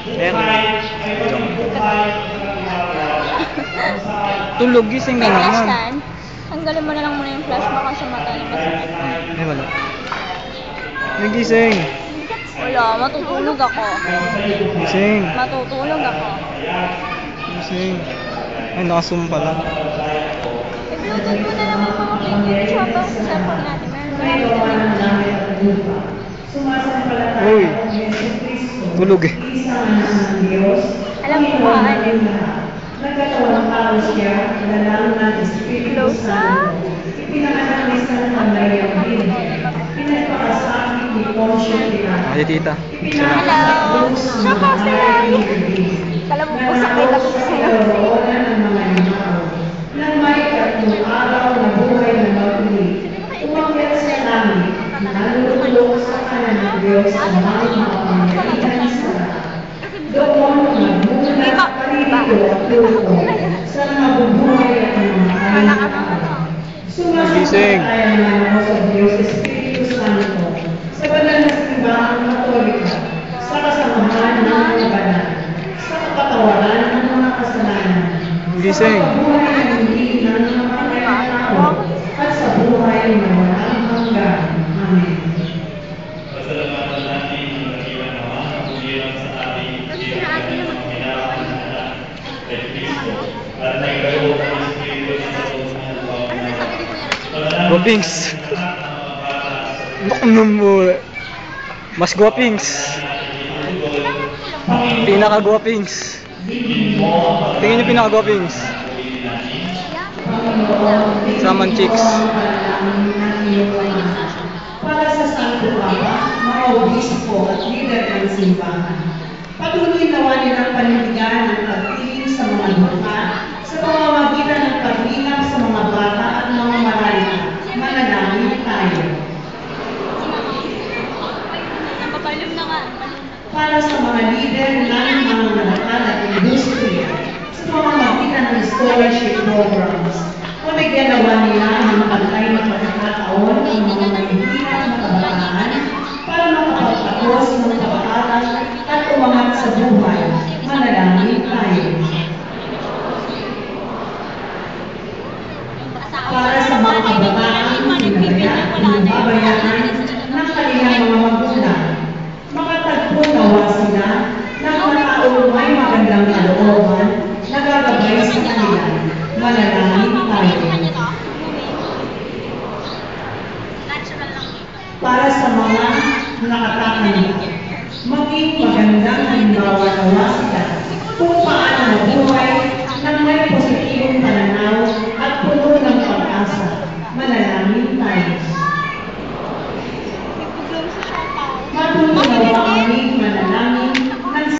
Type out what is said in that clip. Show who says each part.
Speaker 1: Ayan. Tulog, gising na
Speaker 2: Flash
Speaker 1: naman.
Speaker 2: can. Tanggalin mo na lang muna yung flash baka sa mata niya masakit.
Speaker 1: Ay, wala. Nagising.
Speaker 2: Wala, matutulog ako.
Speaker 1: Gising.
Speaker 2: Matutulog ako.
Speaker 1: Gising. Ay, nakasum pala.
Speaker 2: I-bluetooth mo na lang yung mga fingers habang sa cellphone natin. Meron ba
Speaker 1: Uy. Tulog eh.
Speaker 2: alam mo ba, Alem?
Speaker 3: Nagkatawang tao siya, lalang ng Espiritu
Speaker 2: Close up.
Speaker 3: Santo. Ipinanganak ni Santa Maria Virgen. Pinagpakasakit ni Poncio Pilato.
Speaker 1: Ay, tita.
Speaker 2: Hello. Siya pa sa kala mo po sakay lang ko sa'yo.
Speaker 3: Pinagpakasakit ng mga limao. Nang may tatlong araw na buhay na maguli. Umakyat sa langit. Nalululong sa kanan ng Diyos ang mga makapangyarihan sa lahat. Doon nagbunga palito at lupo sa mga bubuhay at mga kalinang. Sumasampalataya naman ako sa Diyos Espiritu Santo, sa banal na simbahang Katolika, sa kasamahan ng mga banal, sa kapatawaran ng mga kasalanan, sa pagbuhay ng hindi ng mga pangyayaw, at sa buhay na walang hanggan. Amen.
Speaker 4: Pasalamatan natin ang dakilang Ama na bumilang sa ating Pilipinas ng mga pinakamanala kay Cristo at nagkaroon ng Espiritu sa pagmamahal ng Panginoon.
Speaker 1: Guwapings. Bakit mo? Mas guwapings. Pinaka-guwapings. Tingin niyo pinaka-guwapings. Saman chicks.
Speaker 3: Para sa Santo Papa, mga obispo at lider ng simbahan. Patuloy nawa nilang panindigan ang pagtiling sa mga lupa sa pamamagitan ng paglingap sa mga bata at mga marayta. Manalangin tayo. Para sa mga lider ng mga lokal at industriya sa pamamagitan ng scholarship programs. Pabigyan nawa nila ng pantay na pagkakataon ng mga mahihirap na kabataan para makapagtapos ng pag-aaral at umangat sa buhay. Manalangin tayo. Para sa mga kabataang sinabayan ng babayaran ng kanilang mga magulang